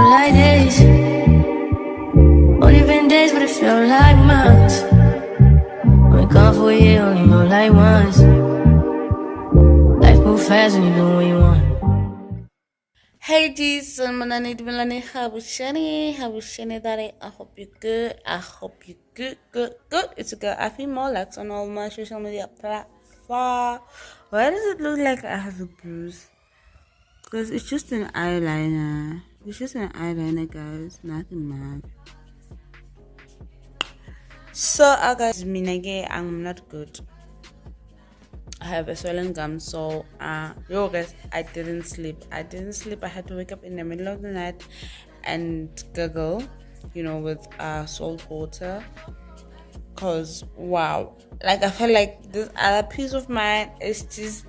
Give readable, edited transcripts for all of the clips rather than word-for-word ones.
like days. Only been days, but it felt like months. We gone for a year, only know like once. Life move fast and you do what you want. Hey Jason, manani dimilani habushani dare. I hope you good. I hope you good. It's a girl. I feel more likes on all my social media platform. Why does it look like I have a bruise? Because it's just an eyeliner. It's just an eyeliner, guys. Nothing mad. So, guys, minage, I'm not good. I have a swollen gum, so yo guys, I didn't sleep. I had to wake up in the middle of the night and gurgle, with salt water. Cause wow, like I felt like this other piece of mine is just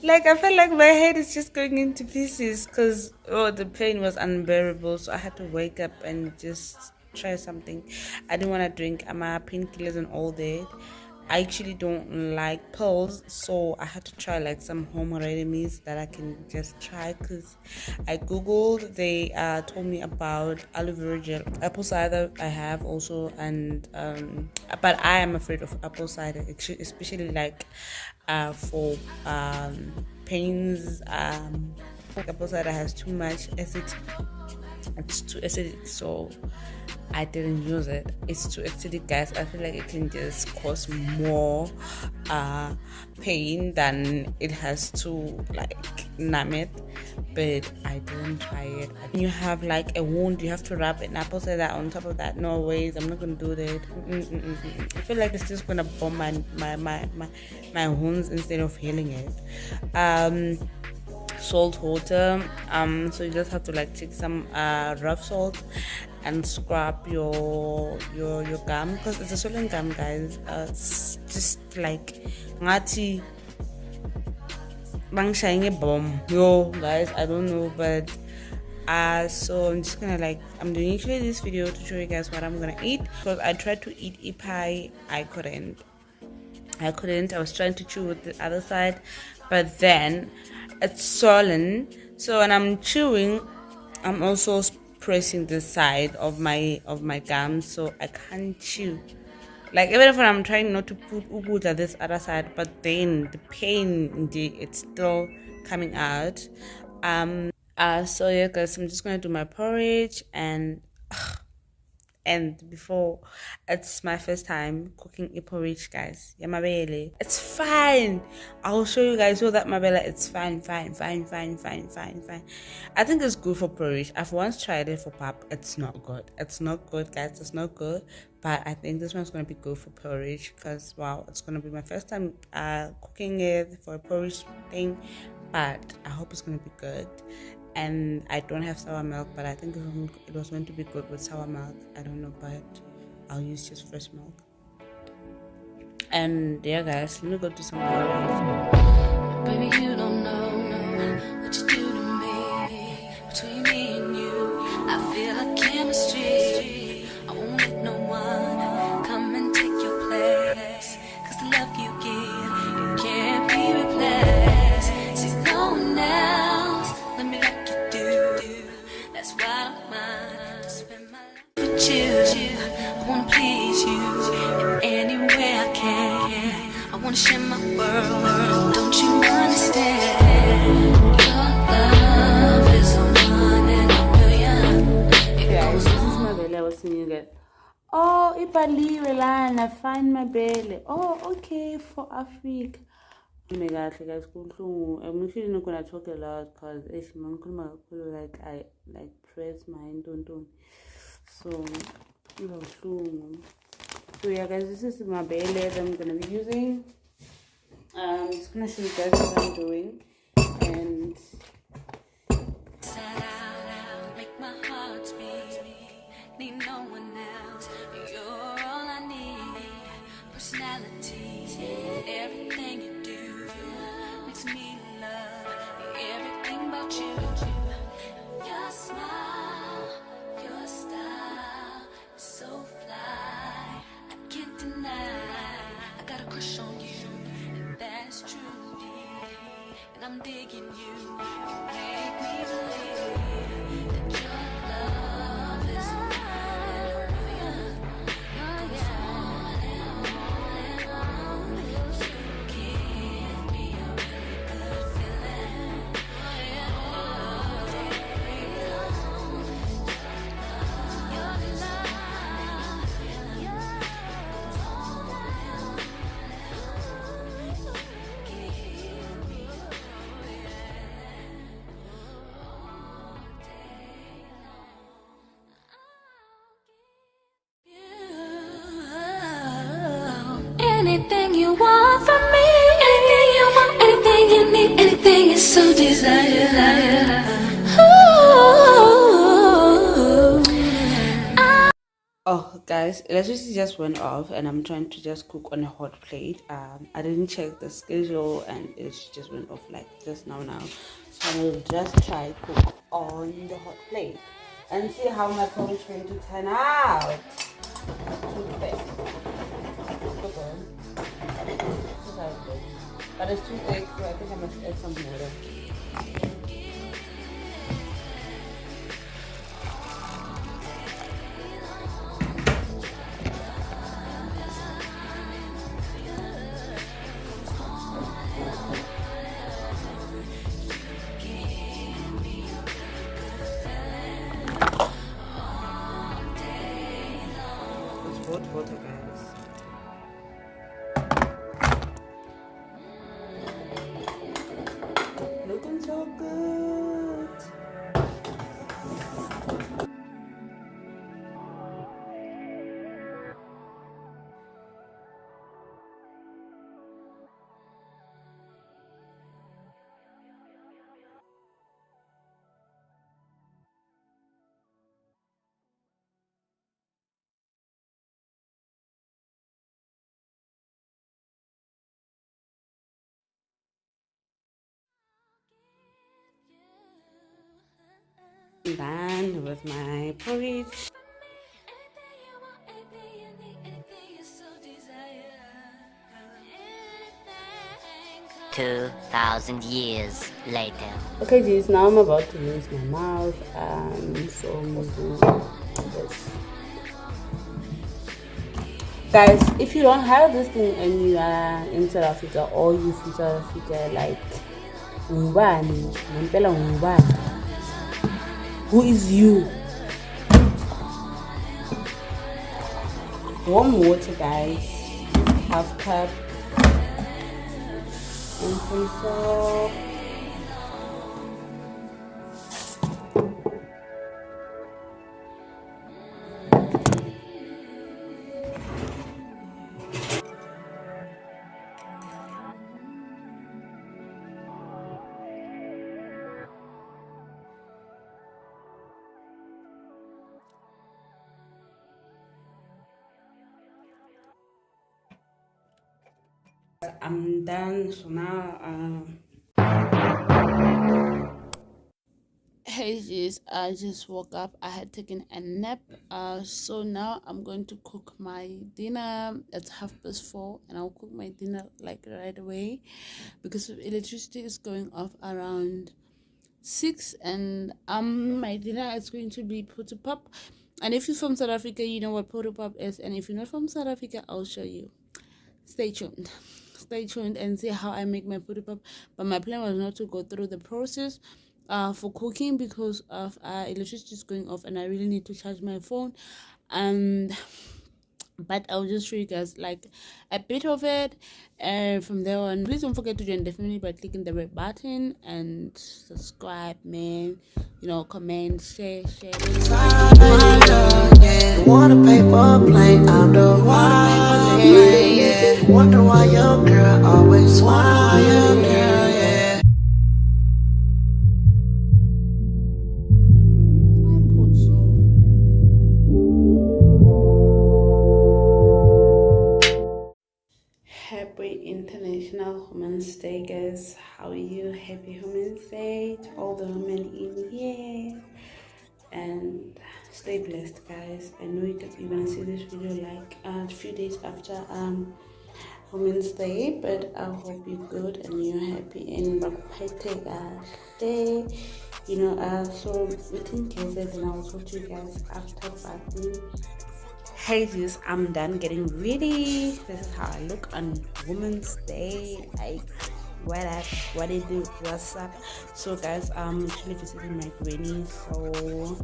like I felt like my head is just going into pieces. Cause the pain was unbearable, so I had to wake up and just try something. I didn't want to drink my painkillers and all that. I actually don't like pills, so I had to try like some home remedies that I can just try. Because I googled, they told me about aloe vera gel, apple cider. I have also, and but I am afraid of apple cider, especially like for pains. Apple cider has too much acid. It's too acidic, so I didn't use it. It's too acidic, guys. I feel like it can just cause more pain than it has to like numb it. But I didn't try it. When you have like a wound, you have to rub an apple cider on top of that. No ways, I'm not gonna do that. I feel like it's just gonna bomb my wounds instead of healing it. Salt water, so you just have to like take some rough salt and scrub your gum, because it's a swollen gum, guys. It's just like ngati bang shine a bomb, yo guys, I don't know, but so I'm just gonna I'm doing actually this video to show you guys what I'm gonna eat, because I tried to eat a pie. I couldn't. I was trying to chew with the other side, but then it's swollen. So when I'm chewing, I'm also pressing the side of my gums, so I can't chew. Like even if I'm trying not to put ubu at this other side, but then the pain, it's still coming out. So yeah, guys, I'm just gonna do my porridge and before, it's my first time cooking a porridge, guys. Yeah, mabele, it's fine. I'll show you guys so that mabele, it's fine. I think it's good for porridge. I've once tried it for pap. It's not good, guys. It's not good. But I think this one's gonna be good for porridge, because wow, it's gonna be my first time cooking it for a porridge thing. But I hope it's gonna be good. And I don't have sour milk, but I think it was going to be good with sour milk. I don't know, but I'll use just fresh milk. And yeah, guys, let me go do some porridge. Baby, you don't know what you do to me. Between me and you, I feel like chemistry. I won't let no one come and take your place. 'Cause the love you give, you can't be replaced. See, no one else, let me like you do. That's why I don't mind to spend my life with you. I wanna please you in any way I can. I wanna share my world. Don't you understand? Your love is a one in a million. This is my belly. I was singing it. Oh, ipaliwe lana, find my belly. Oh, okay, for Africa. Guys, I'm actually not gonna talk a lot, because like I press my don't. So yeah, guys, this is my belly that I'm gonna be using. I'm just gonna show you guys what I'm doing, and Make my heart beat. Need no one else. You're all I need. Personality, everything you do makes me love everything about you. Your smile, your style is so fly. I can't deny. I got a crush on you, and that's true. And I'm anything you want from me. Anything you want, anything you need, anything you so desire. Ooh. Oh, guys, electricity just went off, and I'm trying to just cook on a hot plate. I didn't check the schedule, and it just went off like just now. So I will just try cook on the hot plate and see how my porridge is going to turn out. Too thick. Okay. But it's too thick, so I think I must add some water. It's hot water, guys. Looking so good. Done with my porridge. 2,000 years later. Okay, geez, now I'm about to rinse my mouth. So I'm gonna do this. Guys, if you don't have this thing and you are in South Africa or you from South Africa, like, ngubani? Ngempela ngubani? Who is you? Warm water, guys. Half cup. And some salt. I'm done. So now, hey, geez, I just woke up. I had taken a nap. So now I'm going to cook my dinner. It's 4:30, and I'll cook my dinner like right away because electricity is going off around 6, and my dinner is going to be phutu pop. And if you're from South Africa, you know what phutu pop is, and if you're not from South Africa, I'll show you. Stay tuned and see how I make my phutu pop. But my plan was not to go through the process for cooking because of electricity is going off and I really need to charge my phone. But I'll just show you guys like a bit of it, and from there on, please don't forget to join the family by clicking the red button and subscribe, man. You know, comment, share. You want a paper plane, I'm the one. Yeah. Wonder why your girl always want your girl, yeah. Happy International Women's Day, guys. How are you? Happy Women's Day to all the women in here. And stay blessed, guys. I know you're gonna see this video like a few days after Women's Day, but I hope you're good and you're happy and day. You know, so within cases, and I'll talk to you guys after party. Hey dudes, I'm done getting ready. This is how I look on Women's Day. Like, what did do, what's up? So guys, I'm actually visiting my granny, so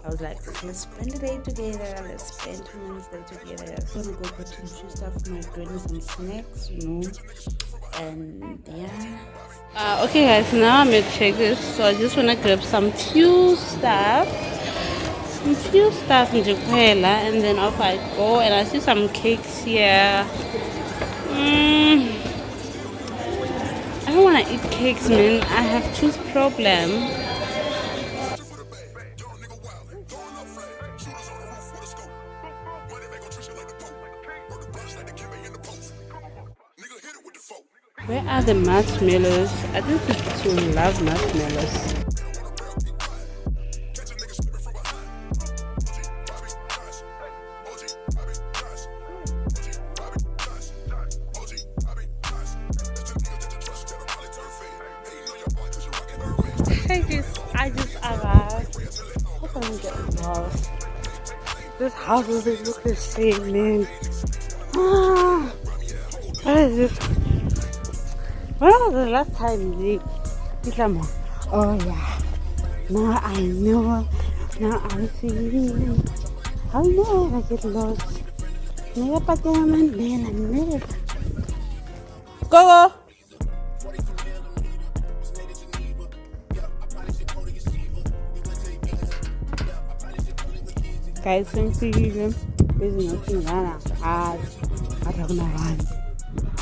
I was like, let's spend the day together, let's spend Women's Day together. So I'm gonna go put some stuff for my granny, some snacks, you know, and yeah. Okay guys, now I'm gonna check this, so I just wanna grab some few stuff in Japan, and then off I go, and I see some cakes here. Mm, I don't want to eat cakes, man. I have tooth problem. Where are the marshmallows? I think people will love marshmallows. I just arrived. Hope I don't get lost. This house doesn't look the same, man. Ah, what is this? When was the last time we did? Oh yeah. Now I know. Now I see. I'll never get lost. Never put them and then I never. Go! Guys, thank you. Busy nothing. I don't know why.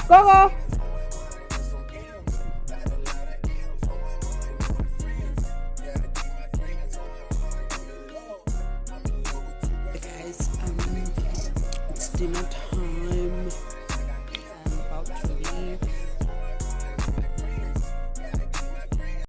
Go! Guys, it's dinner time.